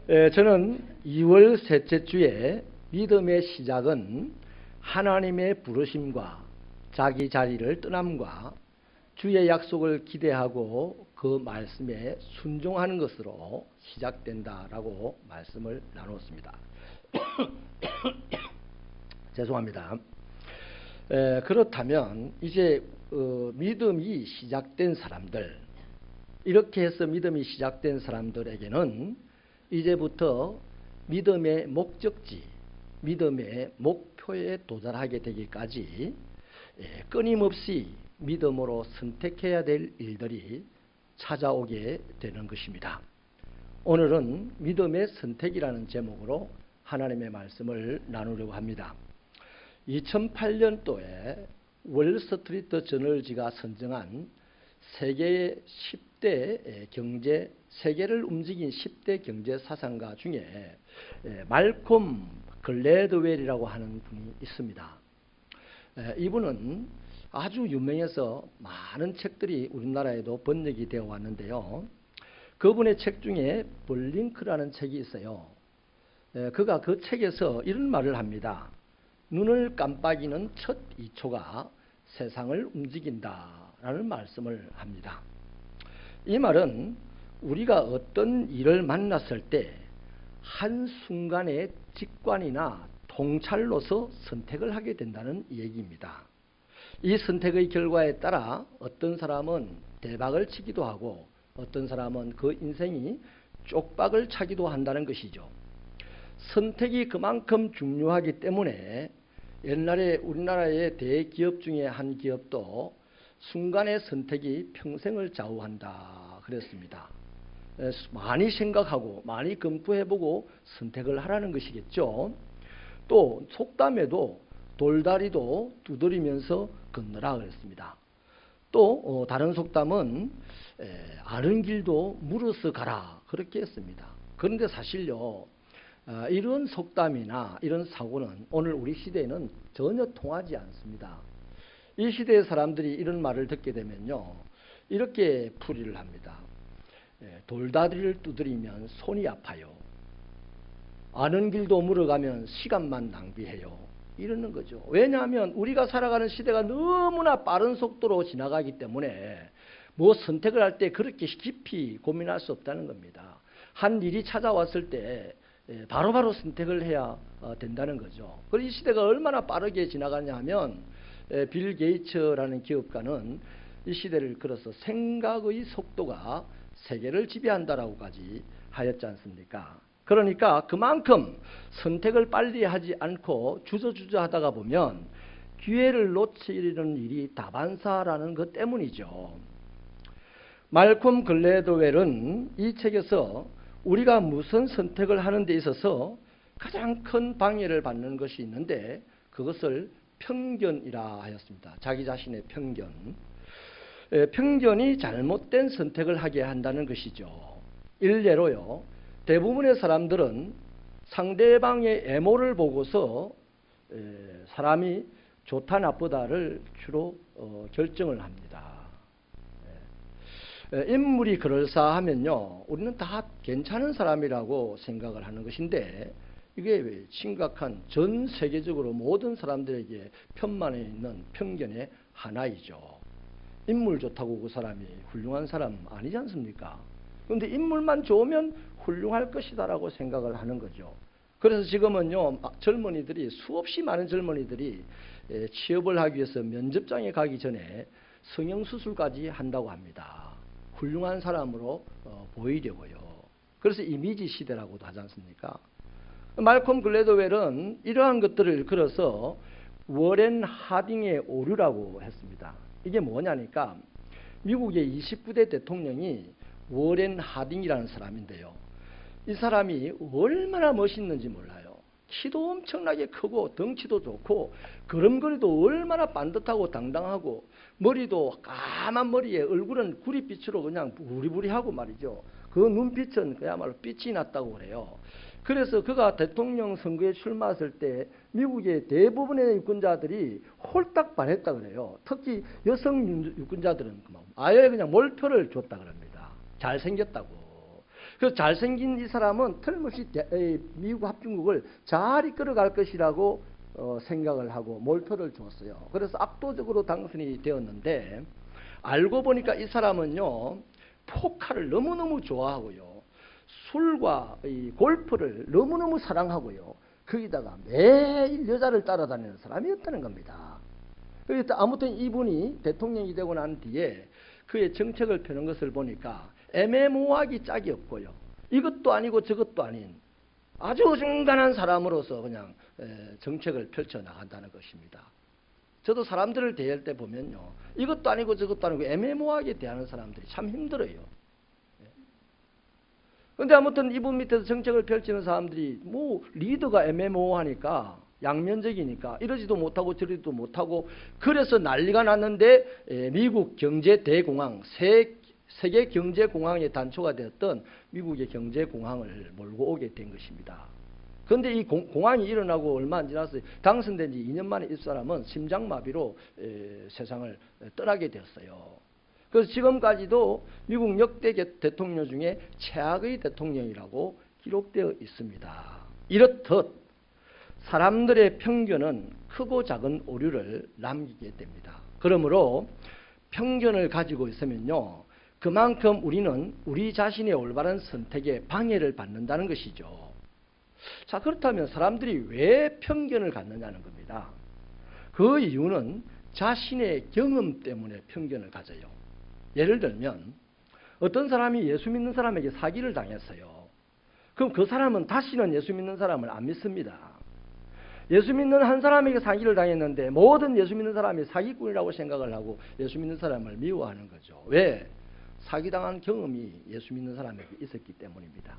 저는 2월 셋째 주에 믿음의 시작은 하나님의 부르심과 자기 자리를 떠남과 주의 약속을 기대하고 그 말씀에 순종하는 것으로 시작된다라고 말씀을 나눴습니다. 죄송합니다. 그렇다면 이제 믿음이 시작된 사람들, 이렇게 해서 믿음이 시작된 사람들에게는 이제부터 믿음의 목적지, 믿음의 목표에 도달하게 되기까지 끊임없이 믿음으로 선택해야 될 일들이 찾아오게 되는 것입니다. 오늘은 믿음의 선택이라는 제목으로 하나님의 말씀을 나누려고 합니다. 2008년도에 월스트리트 저널지가 선정한 세계의 10대 경제, 세계를 움직인 10대 경제 사상가 중에 말콤 글래드웰이라고 하는 분이 있습니다. 이분은 아주 유명해서 많은 책들이 우리나라에도 번역이 되어 왔는데요. 그분의 책 중에 블링크라는 책이 있어요. 그가 그 책에서 이런 말을 합니다. 눈을 깜빡이는 첫 2초가 세상을 움직인다라는 말씀을 합니다. 이 말은 우리가 어떤 일을 만났을 때 한순간의 직관이나 통찰로서 선택을 하게 된다는 얘기입니다. 이 선택의 결과에 따라 어떤 사람은 대박을 치기도 하고 어떤 사람은 그 인생이 쪽박을 차기도 한다는 것이죠. 선택이 그만큼 중요하기 때문에 옛날에 우리나라의 대기업 중에 한 기업도 순간의 선택이 평생을 좌우한다 그랬습니다. 많이 생각하고 많이 검토해보고 선택을 하라는 것이겠죠. 또 속담에도 돌다리도 두드리면서 건너라 그랬습니다. 또 다른 속담은 아는 길도 물어서 가라 그렇게 했습니다. 그런데 사실요, 이런 속담이나 이런 사고는 오늘 우리 시대에는 전혀 통하지 않습니다. 이 시대의 사람들이 이런 말을 듣게 되면요, 이렇게 풀이를 합니다. 돌다리를 두드리면 손이 아파요. 아는 길도 물어가면 시간만 낭비해요. 이러는 거죠. 왜냐하면 우리가 살아가는 시대가 너무나 빠른 속도로 지나가기 때문에 뭐 선택을 할 때 그렇게 깊이 고민할 수 없다는 겁니다. 한 일이 찾아왔을 때 바로바로 선택을 해야 된다는 거죠. 그리고 이 시대가 얼마나 빠르게 지나가냐 하면 빌 게이츠라는 기업가는 이 시대를 끌어서 생각의 속도가 세계를 지배한다라고까지 하였지 않습니까? 그러니까 그만큼 선택을 빨리 하지 않고 주저주저 하다가 보면 기회를 놓치는 일이 다반사라는 것 때문이죠. 말콤 글래드웰은 이 책에서 우리가 무슨 선택을 하는 데 있어서 가장 큰 방해를 받는 것이 있는데 그것을 편견이라 하였습니다. 자기 자신의 편견. 편견이 잘못된 선택을 하게 한다는 것이죠. 일례로요, 대부분의 사람들은 상대방의 외모를 보고서 사람이 좋다 나쁘다를 주로 결정을 합니다. 인물이 그럴싸하면요, 우리는 다 괜찮은 사람이라고 생각을 하는 것인데 이게 심각한 전 세계적으로 모든 사람들에게 편만에 있는 편견의 하나이죠. 인물 좋다고 그 사람이 훌륭한 사람 아니지 않습니까? 그런데 인물만 좋으면 훌륭할 것이다라고 생각을 하는 거죠. 그래서 지금은요, 젊은이들이, 수없이 많은 젊은이들이 취업을 하기 위해서 면접장에 가기 전에 성형수술까지 한다고 합니다. 훌륭한 사람으로 보이려고요. 그래서 이미지 시대라고도 하지 않습니까? 말콤 글래드웰은 이러한 것들을 일컬어서 워렌 하딩의 오류라고 했습니다. 이게 뭐냐니까 미국의 29대 대통령이 워렌 하딩이라는 사람인데요. 이 사람이 얼마나 멋있는지 몰라요. 키도 엄청나게 크고 덩치도 좋고 걸음걸이도 얼마나 반듯하고 당당하고 머리도 까만 머리에 얼굴은 구릿빛으로 그냥 부리부리하고 말이죠. 그 눈빛은 그야말로 빛이 났다고 그래요. 그래서 그가 대통령 선거에 출마했을 때 미국의 대부분의 유권자들이 홀딱 반했다 그래요. 특히 여성 유권자들은 아예 그냥 몰표를 줬다 그럽니다. 잘생겼다고. 그 잘생긴 이 사람은 틀림없이 미국 합중국을 잘 이끌어갈 것이라고 생각을 하고 몰표를 줬어요. 그래서 압도적으로 당선이 되었는데 알고 보니까 이 사람은요 포카를 너무너무 좋아하고요, 술과 이 골프를 너무너무 사랑하고요, 거기다가 매일 여자를 따라다니는 사람이었다는 겁니다. 그래서 아무튼 이분이 대통령이 되고 난 뒤에 그의 정책을 펴는 것을 보니까 애매모호하기 짝이 없고요, 이것도 아니고 저것도 아닌 아주 어중간한 사람으로서 그냥 정책을 펼쳐나간다는 것입니다. 저도 사람들을 대할 때 보면요, 이것도 아니고 저것도 아니고 애매모호하게 대하는 사람들이 참 힘들어요. 그런데 아무튼 이분 밑에서 정책을 펼치는 사람들이 뭐 리더가 애매모호하니까, 양면적이니까 이러지도 못하고 저러지도 못하고, 그래서 난리가 났는데 미국 경제대공황, 세계 경제공황의 단초가 되었던 미국의 경제공황을 몰고 오게 된 것입니다. 그런데 이 공황이 일어나고 얼마 안 지났어요. 당선된 지 2년 만에 이 사람은 심장마비로 세상을 떠나게 되었어요. 그래서 지금까지도 미국 역대 대통령 중에 최악의 대통령이라고 기록되어 있습니다. 이렇듯 사람들의 편견은 크고 작은 오류를 남기게 됩니다. 그러므로 편견을 가지고 있으면요, 그만큼 우리는 우리 자신의 올바른 선택에 방해를 받는다는 것이죠. 자, 그렇다면 사람들이 왜 편견을 갖느냐는 겁니다. 그 이유는 자신의 경험 때문에 편견을 가져요. 예를 들면 어떤 사람이 예수 믿는 사람에게 사기를 당했어요. 그럼 그 사람은 다시는 예수 믿는 사람을 안 믿습니다. 예수 믿는 한 사람에게 사기를 당했는데 모든 예수 믿는 사람이 사기꾼이라고 생각을 하고 예수 믿는 사람을 미워하는 거죠. 왜? 사기당한 경험이 예수 믿는 사람에게 있었기 때문입니다.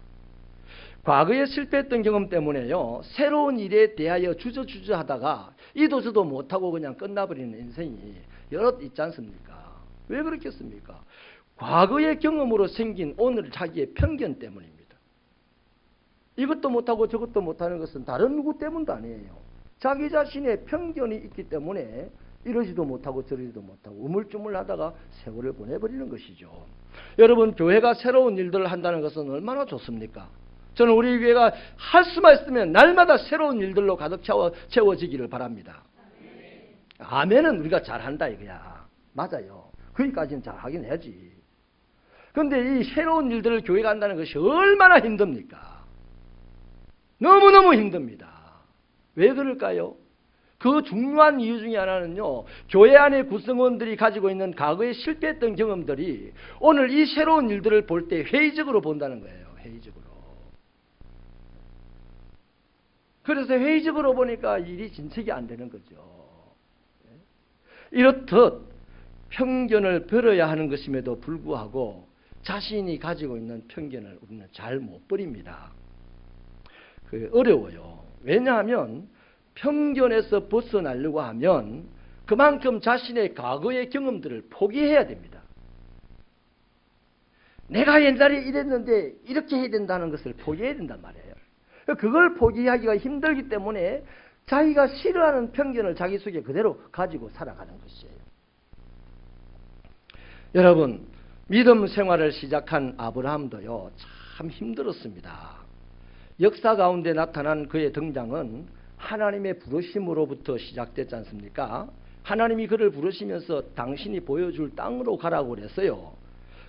과거에 실패했던 경험 때문에요, 새로운 일에 대하여 주저하다가 이도 저도 못하고 그냥 끝나버리는 인생이 여럿 있지 않습니까? 왜 그렇겠습니까? 과거의 경험으로 생긴 오늘 자기의 편견 때문입니다. 이것도 못하고 저것도 못하는 것은 다른 누구 때문도 아니에요. 자기 자신의 편견이 있기 때문에 이러지도 못하고 저러지도 못하고 우물쭈물하다가 세월을 보내버리는 것이죠. 여러분, 교회가 새로운 일들을 한다는 것은 얼마나 좋습니까? 저는 우리 교회가 할 수만 있으면 날마다 새로운 일들로 가득 채워지기를 바랍니다. 아멘은 우리가 잘한다 이거야. 맞아요. 거기까지는 잘하긴 해야지. 그런데 이 새로운 일들을 교회가 한다는 것이 얼마나 힘듭니까? 너무너무 힘듭니다. 왜 그럴까요? 그 중요한 이유 중에 하나는요, 교회 안의 구성원들이 가지고 있는 과거에 실패했던 경험들이 오늘 이 새로운 일들을 볼 때 회의적으로 본다는 거예요. 회의적으로. 그래서 회의적으로 보니까 일이 진척이 안 되는 거죠. 이렇듯 편견을 버려야 하는 것임에도 불구하고 자신이 가지고 있는 편견을 우리는 잘 못 버립니다. 어려워요. 왜냐하면 편견에서 벗어나려고 하면 그만큼 자신의 과거의 경험들을 포기해야 됩니다. 내가 옛날에 이랬는데 이렇게 해야 된다는 것을 포기해야 된단 말이에요. 그걸 포기하기가 힘들기 때문에 자기가 싫어하는 편견을 자기 속에 그대로 가지고 살아가는 것이에요. 여러분, 믿음 생활을 시작한 아브라함도요, 참 힘들었습니다. 역사 가운데 나타난 그의 등장은 하나님의 부르심으로부터 시작됐지 않습니까? 하나님이 그를 부르시면서 당신이 보여줄 땅으로 가라고 그랬어요.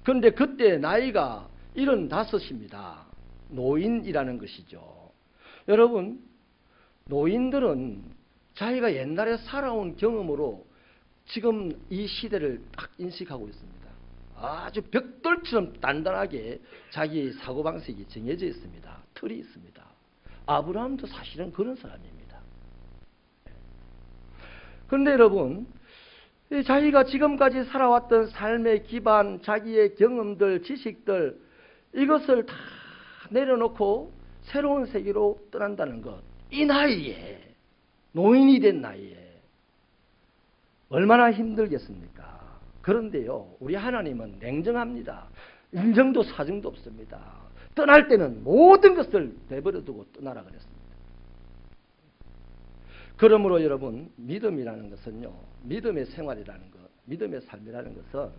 그런데 그때 나이가 75입니다. 노인이라는 것이죠. 여러분, 노인들은 자기가 옛날에 살아온 경험으로 지금 이 시대를 딱 인식하고 있습니다. 아주 벽돌처럼 단단하게 자기의 사고방식이 정해져 있습니다. 틀이 있습니다. 아브라함도 사실은 그런 사람입니다. 그런데 여러분, 자기가 지금까지 살아왔던 삶의 기반, 자기의 경험들, 지식들, 이것을 다 내려놓고 새로운 세계로 떠난다는 것, 이 나이에, 노인이 된 나이에 얼마나 힘들겠습니까? 그런데요, 우리 하나님은 냉정합니다. 인정도 사정도 없습니다. 떠날 때는 모든 것을 내버려두고 떠나라 그랬습니다. 그러므로 여러분, 믿음이라는 것은요, 믿음의 생활이라는 것, 믿음의 삶이라는 것은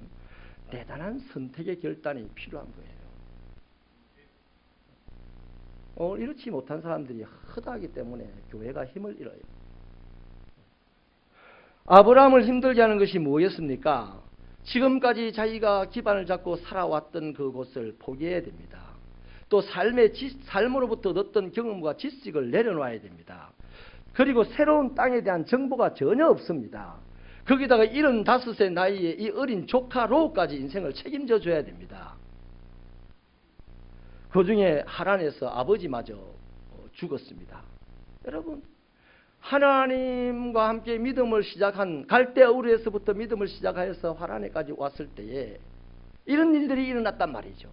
대단한 선택의 결단이 필요한 거예요. 이렇지 못한 사람들이 허다하기 때문에 교회가 힘을 잃어요. 아브라함을 힘들게 하는 것이 뭐였습니까? 지금까지 자기가 기반을 잡고 살아왔던 그곳을 포기해야 됩니다. 또 삶으로부터 얻었던 경험과 지식을 내려놔야 됩니다. 그리고 새로운 땅에 대한 정보가 전혀 없습니다. 거기다가 75세 나이에 이 어린 조카 롯까지 인생을 책임져 줘야 됩니다. 그 중에 하란에서 아버지마저 죽었습니다. 여러분, 하나님과 함께 믿음을 시작한 갈대 우르에서부터 믿음을 시작하여서 하란에까지 왔을 때에 이런 일들이 일어났단 말이죠.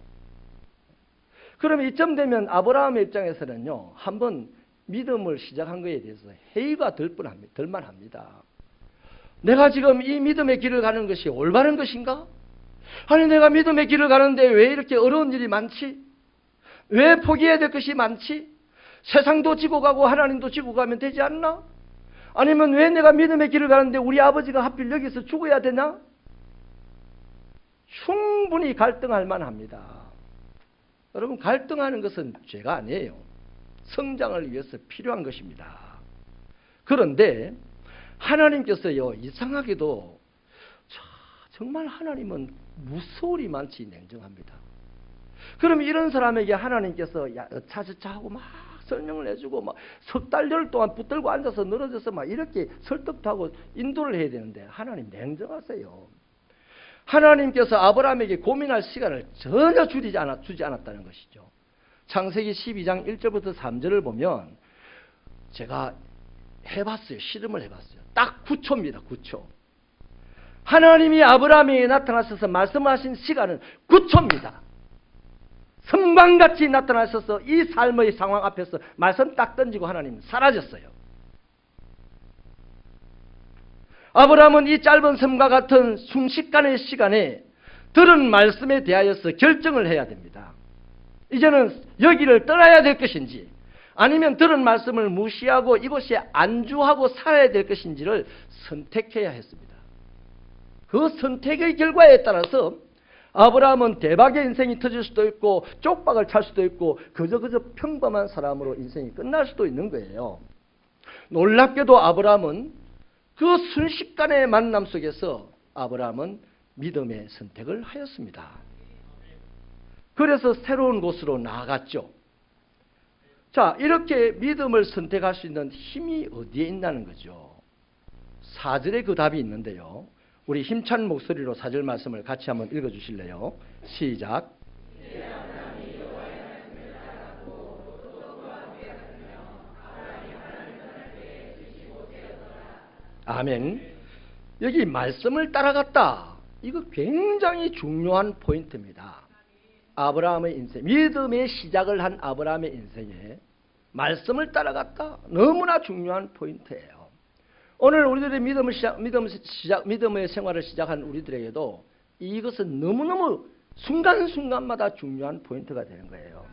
그러면 이쯤 되면 아브라함의 입장에서는요, 한번 믿음을 시작한 것에 대해서 회의가 들만합니다. 내가 지금 이 믿음의 길을 가는 것이 올바른 것인가? 아니, 내가 믿음의 길을 가는데 왜 이렇게 어려운 일이 많지? 왜 포기해야 될 것이 많지? 세상도 지고 가고 하나님도 지고 가면 되지 않나? 아니면 왜 내가 믿음의 길을 가는데 우리 아버지가 하필 여기서 죽어야 되나? 충분히 갈등할 만합니다. 여러분, 갈등하는 것은 죄가 아니에요. 성장을 위해서 필요한 것입니다. 그런데 하나님께서요, 이상하게도 정말 하나님은 무서울이 많지 냉정합니다. 그럼 이런 사람에게 하나님께서 차차차 하고 막 설명을 해주고 막 석 달 열 동안 붙들고 앉아서 늘어져서 막 이렇게 설득도 하고 인도를 해야 되는데 하나님 냉정하세요. 하나님께서 아브라함에게 고민할 시간을 전혀 주지 않았다는 것이죠. 창세기 12장 1절부터 3절을 보면 제가 해봤어요. 실험을 해봤어요. 딱 9초입니다. 9초. 하나님이 아브라함에게 나타나셔서 말씀하신 시간은 9초입니다. 선방같이 나타나셔서 이 삶의 상황 앞에서 말씀 딱 던지고 하나님 사라졌어요. 아브라함은 이 짧은 섬과 같은 순식간의 시간에 들은 말씀에 대하여서 결정을 해야 됩니다. 이제는 여기를 떠나야 될 것인지 아니면 들은 말씀을 무시하고 이곳에 안주하고 살아야 될 것인지를 선택해야 했습니다. 그 선택의 결과에 따라서 아브라함은 대박의 인생이 터질 수도 있고 쪽박을 찰 수도 있고 그저 평범한 사람으로 인생이 끝날 수도 있는 거예요. 놀랍게도 아브라함은 그 순식간의 만남 속에서 아브라함은 믿음의 선택을 하였습니다. 그래서 새로운 곳으로 나아갔죠. 자, 이렇게 믿음을 선택할 수 있는 힘이 어디에 있다는 거죠. 4절에 그 답이 있는데요. 우리 힘찬 목소리로 4절 말씀을 같이 한번 읽어주실래요? 시작. 아멘. 여기 말씀을 따라갔다. 이거 굉장히 중요한 포인트입니다. 아브라함의 인생, 믿음의 시작을 한 아브라함의 인생에 말씀을 따라갔다. 너무나 중요한 포인트예요. 오늘 우리들의 믿음의 생활을 시작한 우리들에게도 이것은 너무너무 순간순간마다 중요한 포인트가 되는 거예요.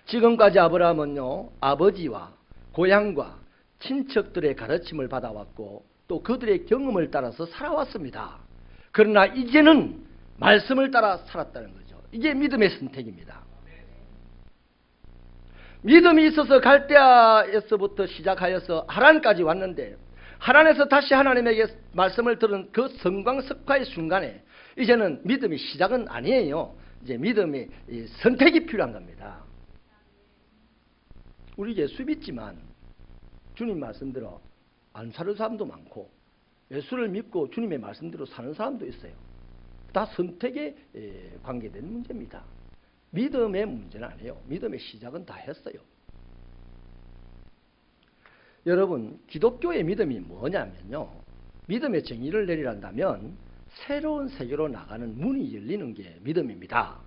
지금까지 아브라함은요, 아버지와 고향과 친척들의 가르침을 받아왔고 또 그들의 경험을 따라서 살아왔습니다. 그러나 이제는 말씀을 따라 살았다는 거죠. 이게 믿음의 선택입니다. 믿음이 있어서 갈대아에서부터 시작하여서 하란까지 왔는데 하란에서 다시 하나님에게 말씀을 들은 그 성광석화의 순간에 이제는 믿음이 시작은 아니에요. 이제 믿음의 선택이 필요한 겁니다. 우리 예수 믿지만 주님 말씀대로 안 사는 사람도 많고 예수를 믿고 주님의 말씀대로 사는 사람도 있어요. 다 선택에 관계된 문제입니다. 믿음의 문제는 아니에요. 믿음의 시작은 다 했어요. 여러분, 기독교의 믿음이 뭐냐면요, 믿음의 정의를 내리란다면 새로운 세계로 나가는 문이 열리는 게 믿음입니다.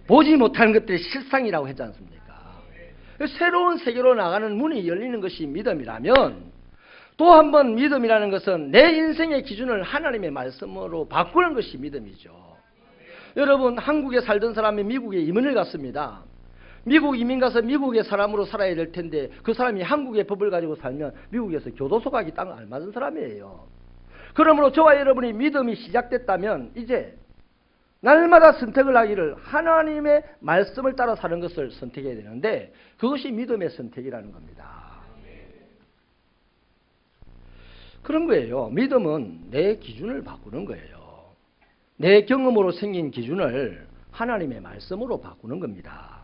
보지 못하는 것들이 실상이라고 했지 않습니까? 새로운 세계로 나가는 문이 열리는 것이 믿음이라면 또 한 번 믿음이라는 것은 내 인생의 기준을 하나님의 말씀으로 바꾸는 것이 믿음이죠. 여러분, 한국에 살던 사람이 미국에 이민을 갔습니다. 미국 이민 가서 미국의 사람으로 살아야 될 텐데 그 사람이 한국의 법을 가지고 살면 미국에서 교도소 가기 딱 알맞은 사람이에요. 그러므로 저와 여러분이 믿음이 시작됐다면 이제 날마다 선택을 하기를 하나님의 말씀을 따라 사는 것을 선택해야 되는데 그것이 믿음의 선택이라는 겁니다. 그런 거예요. 믿음은 내 기준을 바꾸는 거예요. 내 경험으로 생긴 기준을 하나님의 말씀으로 바꾸는 겁니다.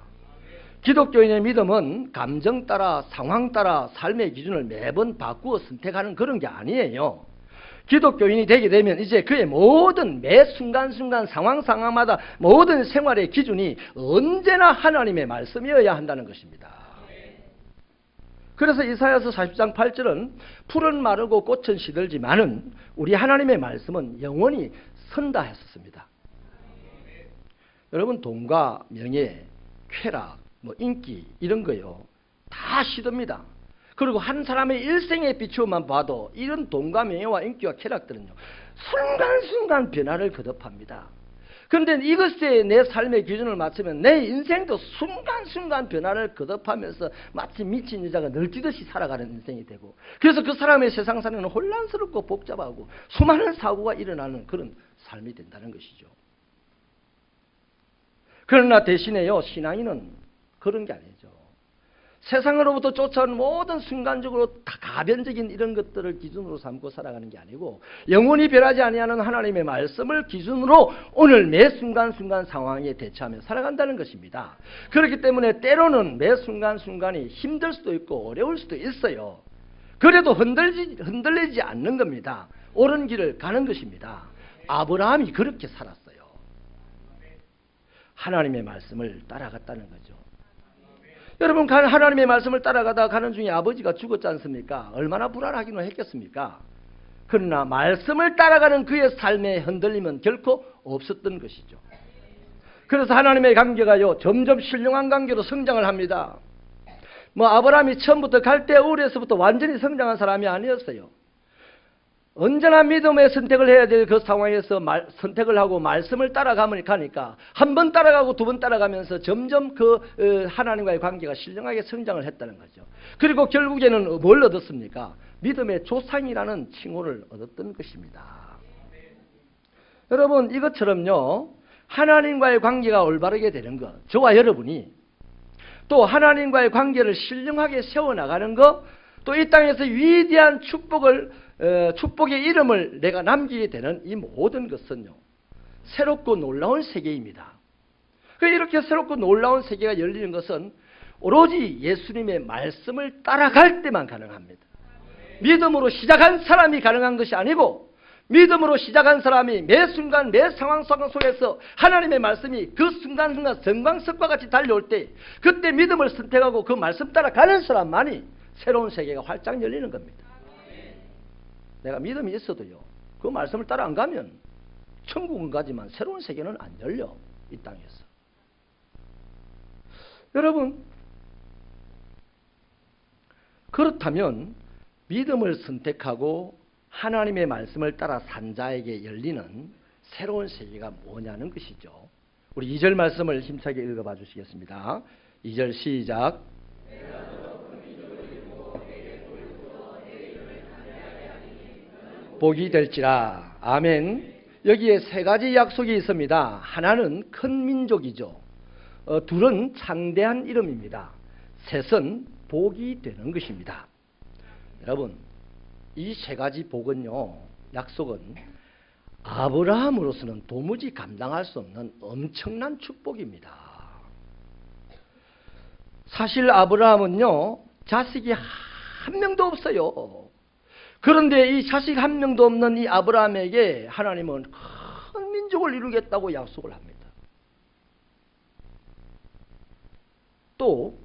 기독교인의 믿음은 감정 따라 상황 따라 삶의 기준을 매번 바꾸어 선택하는 그런 게 아니에요. 기독교인이 되게 되면 이제 그의 모든 매 순간순간 상황마다 모든 생활의 기준이 언제나 하나님의 말씀이어야 한다는 것입니다. 그래서 이사야서 40장 8절은 풀은 마르고 꽃은 시들지만은 우리 하나님의 말씀은 영원히 선다 했었습니다. 여러분 돈과 명예, 쾌락, 인기 이런 거요 다 시듭니다. 그리고 한 사람의 일생에 비추어만 봐도 이런 돈과 명예와 인기와 쾌락들은요 순간순간 변화를 거듭합니다. 그런데 이것에 내 삶의 기준을 맞추면 내 인생도 순간순간 변화를 거듭하면서 마치 미친 여자가 널뛰듯이 살아가는 인생이 되고, 그래서 그 사람의 세상 사는 혼란스럽고 복잡하고 수많은 사고가 일어나는 그런 삶이 된다는 것이죠. 그러나 대신에요 신앙인은 그런 게 아니죠. 세상으로부터 쫓아온 모든 순간적으로 다 가변적인 이런 것들을 기준으로 삼고 살아가는 게 아니고 영원히 변하지 아니하는 하나님의 말씀을 기준으로 오늘 매 순간순간 상황에 대처하며 살아간다는 것입니다. 그렇기 때문에 때로는 매 순간순간이 힘들 수도 있고 어려울 수도 있어요. 그래도 흔들리지 않는 겁니다. 옳은 길을 가는 것입니다. 아브라함이 그렇게 살았어요. 하나님의 말씀을 따라갔다는 거죠. 여러분 하나님의 말씀을 따라가다 가는 중에 아버지가 죽었지 않습니까? 얼마나 불안하기는 했겠습니까? 그러나 말씀을 따라가는 그의 삶의 흔들림은 결코 없었던 것이죠. 그래서 하나님의 관계가요 점점 신령한 관계로 성장을 합니다. 아브라함이 처음부터 갈대아 우르에서부터 완전히 성장한 사람이 아니었어요. 언제나 믿음의 선택을 해야 될 그 상황에서 선택을 하고 말씀을 따라가니까 한 번 따라가고 두 번 따라가면서 점점 하나님과의 관계가 신령하게 성장을 했다는 거죠. 그리고 결국에는 뭘 얻었습니까? 믿음의 조상이라는 칭호를 얻었던 것입니다. 여러분 이것처럼요 하나님과의 관계가 올바르게 되는 것, 저와 여러분이 또 하나님과의 관계를 신령하게 세워나가는 것, 또 이 땅에서 위대한 축복의 이름을 내가 남기게 되는 이 모든 것은요 새롭고 놀라운 세계입니다. 이렇게 새롭고 놀라운 세계가 열리는 것은 오로지 예수님의 말씀을 따라갈 때만 가능합니다. 믿음으로 시작한 사람이 가능한 것이 아니고 믿음으로 시작한 사람이 매 순간 매 상황 속에서 하나님의 말씀이 그 순간순간 정광석과 같이 달려올 때 그때 믿음을 선택하고 그 말씀 따라 가는 사람만이 새로운 세계가 활짝 열리는 겁니다. 내가 믿음이 있어도요 그 말씀을 따라 안 가면 천국은 가지만 새로운 세계는 안 열려. 이 땅에서. 여러분 그렇다면 믿음을 선택하고 하나님의 말씀을 따라 산 자에게 열리는 새로운 세계가 뭐냐는 것이죠. 우리 2절 말씀을 힘차게 읽어봐 주시겠습니다. 2절 시작. 복이 될지라. 아멘. 여기에 세 가지 약속이 있습니다. 하나는 큰 민족이죠. 둘은 창대한 이름입니다. 셋은 복이 되는 것입니다. 여러분 이 세 가지 복은요 약속은 아브라함으로서는 도무지 감당할 수 없는 엄청난 축복입니다. 사실 아브라함은요 자식이 한 명도 없어요. 그런데 이 자식 한 명도 없는 이 아브라함에게 하나님은 큰 민족을 이루겠다고 약속을 합니다. 또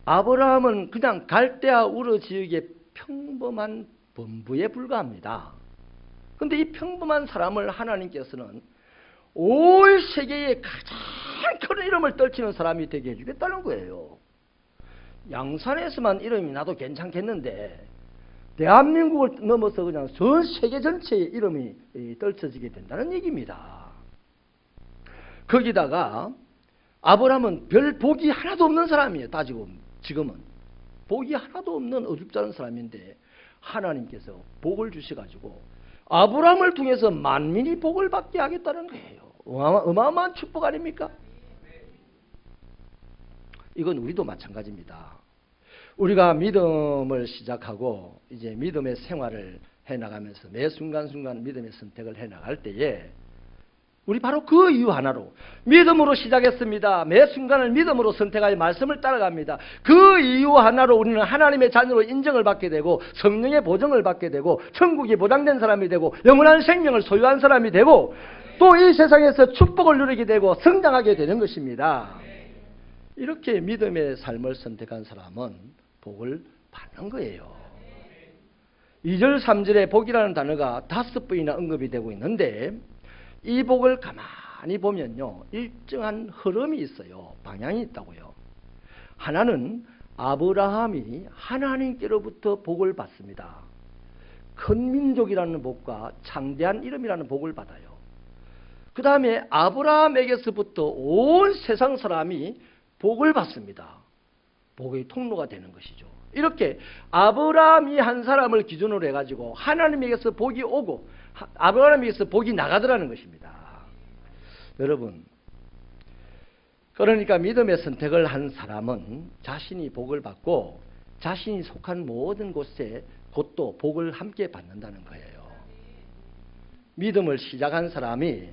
아브라함은 그냥 갈대아 우르 지역의 평범한 범부에 불과합니다. 그런데 이 평범한 사람을 하나님께서는 올 세계에 가장 큰 이름을 떨치는 사람이 되게 해주겠다는 거예요. 양산에서만 이름이 나도 괜찮겠는데 대한민국을 넘어서 그냥 전 세계 전체의 이름이 떨쳐지게 된다는 얘기입니다. 거기다가 아브라함은 별 복이 하나도 없는 사람이에요. 따지고 지금은 복이 하나도 없는 어줍잖은 사람인데 하나님께서 복을 주셔가지고 아브라함을 통해서 만민이 복을 받게 하겠다는 거예요. 어마어마한 축복 아닙니까? 이건 우리도 마찬가지입니다. 우리가 믿음을 시작하고 이제 믿음의 생활을 해나가면서 매 순간순간 믿음의 선택을 해나갈 때에 우리 바로 그 이유 하나로 믿음으로 시작했습니다. 매 순간을 믿음으로 선택하여 말씀을 따라갑니다. 그 이유 하나로 우리는 하나님의 자녀로 인정을 받게 되고 성령의 보증을 받게 되고 천국이 보장된 사람이 되고 영원한 생명을 소유한 사람이 되고 또 이 세상에서 축복을 누리게 되고 성장하게 되는 것입니다. 이렇게 믿음의 삶을 선택한 사람은 복을 받는 거예요. 2절 3절에 복이라는 단어가 5번이나 언급이 되고 있는데 이 복을 가만히 보면요, 일정한 흐름이 있어요. 방향이 있다고요. 하나는 아브라함이 하나님께로부터 복을 받습니다. 큰 민족이라는 복과 창대한 이름이라는 복을 받아요. 그 다음에 아브라함에게서부터 온 세상 사람이 복을 받습니다. 복의 통로가 되는 것이죠. 이렇게 아브라함이 한 사람을 기준으로 해가지고 하나님에게서 복이 오고 아브라함에게서 복이 나가더라는 것입니다. 여러분, 그러니까 믿음의 선택을 한 사람은 자신이 복을 받고 자신이 속한 모든 곳에 곧또 복을 함께 받는다는 거예요. 믿음을 시작한 사람이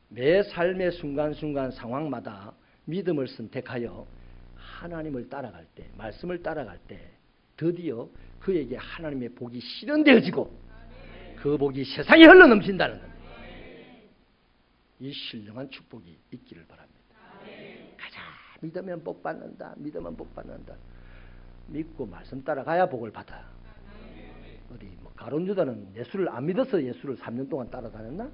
매 삶의 순간순간 상황마다 믿음을 선택하여 하나님을 따라갈 때, 말씀을 따라갈 때 드디어 그에게 하나님의 복이 실현되어지고 그 복이 세상에 흘러넘친다는 겁니다. 이 신령한 축복이 있기를 바랍니다. 가자, 믿으면 복 받는다. 믿으면 복 받는다. 믿고 말씀 따라가야 복을 받아. 어디 뭐 가룟 유다는 예수를 안 믿어서 예수를 3년 동안 따라다녔나?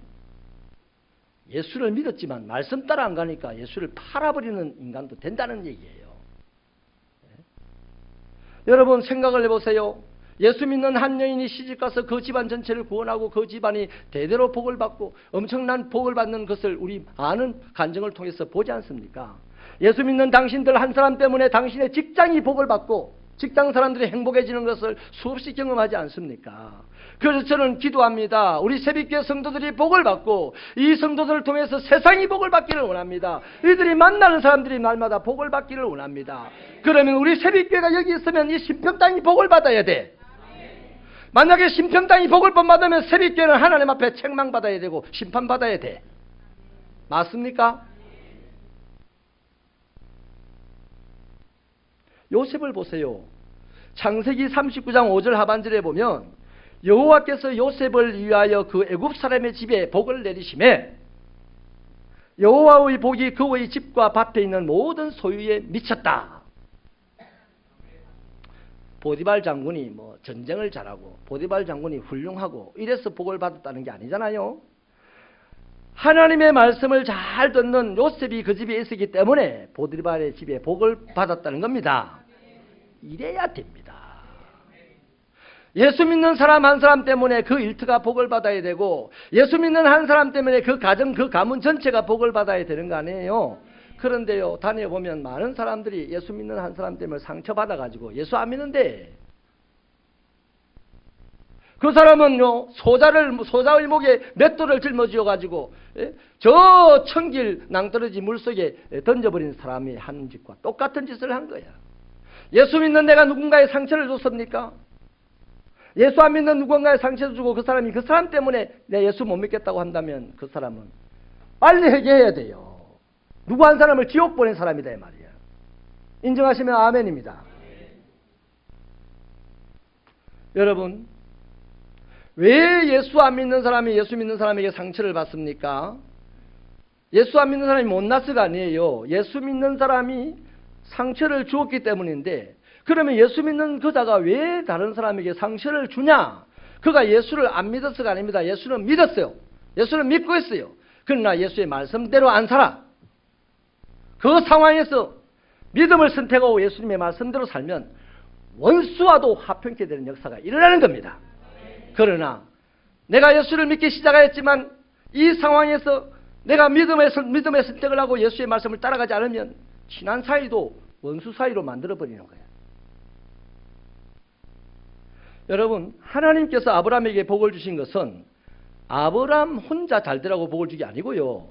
예수를 믿었지만 말씀 따라 안 가니까 예수를 팔아버리는 인간도 된다는 얘기예요. 네? 여러분 생각을 해보세요. 예수 믿는 한 여인이 시집가서 그 집안 전체를 구원하고 그 집안이 대대로 복을 받고 엄청난 복을 받는 것을 우리 아는 간증을 통해서 보지 않습니까? 예수 믿는 당신들 한 사람 때문에 당신의 직장이 복을 받고 직장 사람들이 행복해지는 것을 수없이 경험하지 않습니까? 그래서 저는 기도합니다. 우리 새벽교회 성도들이 복을 받고 이 성도들을 통해서 세상이 복을 받기를 원합니다. 이들이 만나는 사람들이 날마다 복을 받기를 원합니다. 그러면 우리 새벽교회가 여기 있으면 이 신평당이 복을 받아야 돼. 만약에 신평당이 복을 못 받으면 새벽교회는 하나님 앞에 책망받아야 되고 심판받아야 돼. 맞습니까? 요셉을 보세요. 창세기 39장 5절 하반절에 보면 여호와께서 요셉을 위하여 그 애굽 사람의 집에 복을 내리심에 여호와의 복이 그의 집과 밭에 있는 모든 소유에 미쳤다. 보디발 장군이 뭐 전쟁을 잘하고 보디발 장군이 훌륭하고 이래서 복을 받았다는 게 아니잖아요. 하나님의 말씀을 잘 듣는 요셉이 그 집에 있었기 때문에 보디발의 집에 복을 받았다는 겁니다. 이래야 됩니다. 예수 믿는 사람 한 사람 때문에 그 일터가 복을 받아야 되고 예수 믿는 한 사람 때문에 그 가정, 그 가문 전체가 복을 받아야 되는 거 아니에요. 그런데요, 다녀보면 많은 사람들이 예수 믿는 한 사람 때문에 상처받아가지고 예수 안 믿는데 그 사람은요, 소자의 목에 맷돌을 짊어지어가지고 저 천길 낭떠러지 물속에 던져버린 사람이 하는 짓과 똑같은 짓을 한 거야. 예수 믿는 내가 누군가에 상처를 줬습니까? 예수 안 믿는 누군가에 상처를 주고 그 사람이 그 사람 때문에 내 예수 못 믿겠다고 한다면 그 사람은 빨리 회개해야 돼요. 누구 한 사람을 지옥 보낸 사람이다 이 말이야. 인정하시면 아멘입니다. 여러분, 왜 예수 안 믿는 사람이 예수 믿는 사람에게 상처를 받습니까? 예수 안 믿는 사람이 못나서가 아니에요. 예수 믿는 사람이 상처를 주었기 때문인데 그러면 예수 믿는 그자가 왜 다른 사람에게 상처를 주냐? 그가 예수를 안 믿어서가 아닙니다. 예수는 믿었어요. 예수는 믿고 있어요. 그러나 예수의 말씀대로 안 살아. 그 상황에서 믿음을 선택하고 예수님의 말씀대로 살면 원수와도 화평케 되는 역사가 일어나는 겁니다. 그러나 내가 예수를 믿기 시작하였지만 이 상황에서 내가 믿음의 선택을 하고 예수의 말씀을 따라가지 않으면 친한 사이도 원수 사이로 만들어버리는 거예요. 여러분, 하나님께서 아브라함에게 복을 주신 것은 아브라함 혼자 잘 되라고 복을 주기 아니고요.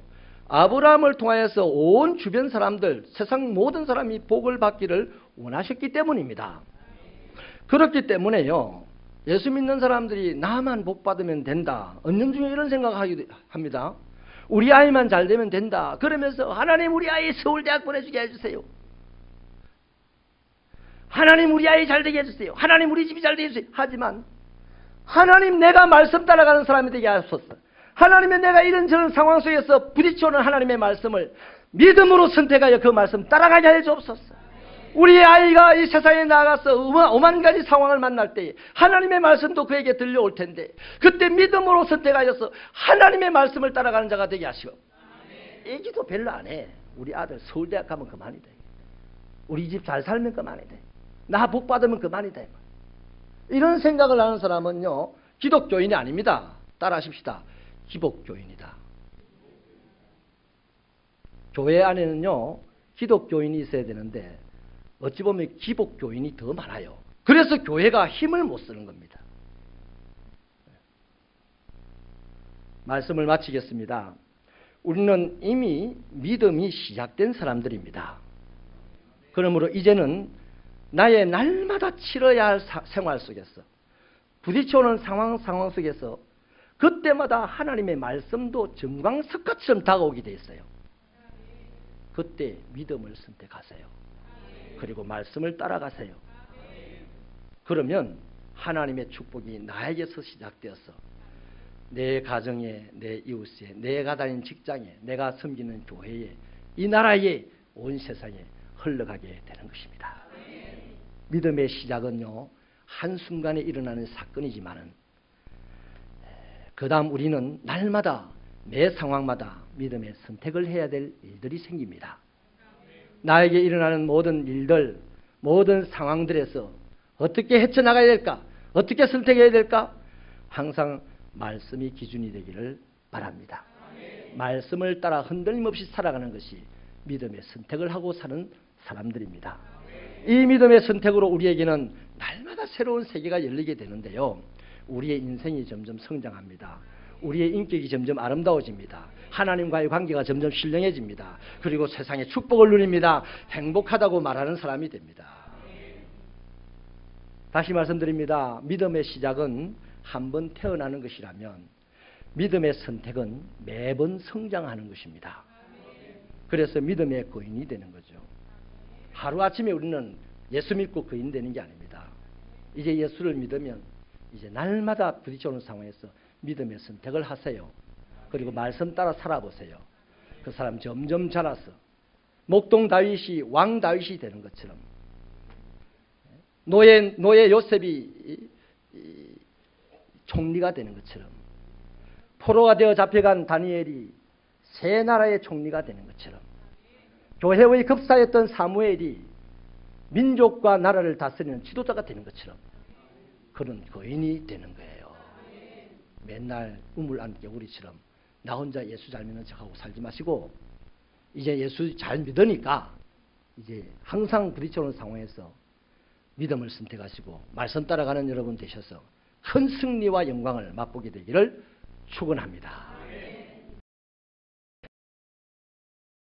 아브라함을 통하여서 온 주변 사람들, 세상 모든 사람이 복을 받기를 원하셨기 때문입니다. 그렇기 때문에요, 예수 믿는 사람들이 나만 복 받으면 된다. 은연중에 이런 생각을 합니다. 우리 아이만 잘 되면 된다. 그러면서 하나님 우리 아이 서울대학 보내주게 해주세요. 하나님 우리 아이 잘 되게 해주세요. 하나님 우리 집이 잘 되게 해주세요. 하지만 하나님 내가 말씀 따라가는 사람이 되게 하소서. 하나님의 내가 이런저런 상황 속에서 부딪혀오는 하나님의 말씀을 믿음으로 선택하여 그 말씀 따라가게 해 주옵소서. 우리의 아이가 이 세상에 나가서 오만 가지 상황을 만날 때 하나님의 말씀도 그에게 들려올 텐데 그때 믿음으로 선택하여서 하나님의 말씀을 따라가는 자가 되게 하시고, 애기도 별로 안 해. 우리 아들 서울대학 가면 그만이 돼. 우리 집 잘 살면 그만이 돼. 나 복 받으면 그만이 돼. 이런 생각을 하는 사람은요, 기독교인이 아닙니다. 따라하십시다. 기복교인이다. 교회 안에는요, 기독교인이 있어야 되는데 어찌 보면 기복교인이 더 많아요. 그래서 교회가 힘을 못 쓰는 겁니다. 말씀을 마치겠습니다. 우리는 이미 믿음이 시작된 사람들입니다. 그러므로 이제는 나의 날마다 치러야 할 생활 속에서 부딪혀오는 상황 속에서 그때마다 하나님의 말씀도 정광석가처럼 다가오게 돼 있어요. 그때 믿음을 선택하세요. 그리고 말씀을 따라가세요. 그러면 하나님의 축복이 나에게서 시작되어서 내 가정에, 내 이웃에, 내가 다니는 직장에, 내가 섬기는 교회에, 이 나라에, 온 세상에 흘러가게 되는 것입니다. 믿음의 시작은요, 한순간에 일어나는 사건이지만은 그 다음 우리는 날마다 매 상황마다 믿음의 선택을 해야 될 일들이 생깁니다. 나에게 일어나는 모든 일들, 모든 상황들에서 어떻게 헤쳐나가야 될까? 어떻게 선택해야 될까? 항상 말씀이 기준이 되기를 바랍니다. 말씀을 따라 흔들림 없이 살아가는 것이 믿음의 선택을 하고 사는 사람들입니다. 이 믿음의 선택으로 우리에게는 날마다 새로운 세계가 열리게 되는데요, 우리의 인생이 점점 성장합니다. 우리의 인격이 점점 아름다워집니다. 하나님과의 관계가 점점 신령해집니다. 그리고 세상의 축복을 누립니다. 행복하다고 말하는 사람이 됩니다. 다시 말씀드립니다. 믿음의 시작은 한 번 태어나는 것이라면 믿음의 선택은 매번 성장하는 것입니다. 그래서 믿음의 거인이 되는 거죠. 하루아침에 우리는 예수 믿고 거인 되는 게 아닙니다. 이제 예수를 믿으면 이제 날마다 부딪혀오는 상황에서 믿음의 선택을 하세요. 그리고 말씀 따라 살아보세요. 그 사람 점점 자라서 목동 다윗이 왕 다윗이 되는 것처럼, 노예 요셉이 총리가 되는 것처럼, 포로가 되어 잡혀간 다니엘이 새 나라의 총리가 되는 것처럼, 교회의 급사였던 사무엘이 민족과 나라를 다스리는 지도자가 되는 것처럼 그런 거인이 되는 거예요. 맨날 우물 안 개구리처럼 나 혼자 예수 잘 믿는 척하고 살지 마시고, 이제 예수 잘 믿으니까 이제 항상 부딪혀오는 상황에서 믿음을 선택하시고 말씀 따라가는 여러분 되셔서 큰 승리와 영광을 맛보게 되기를 축원합니다.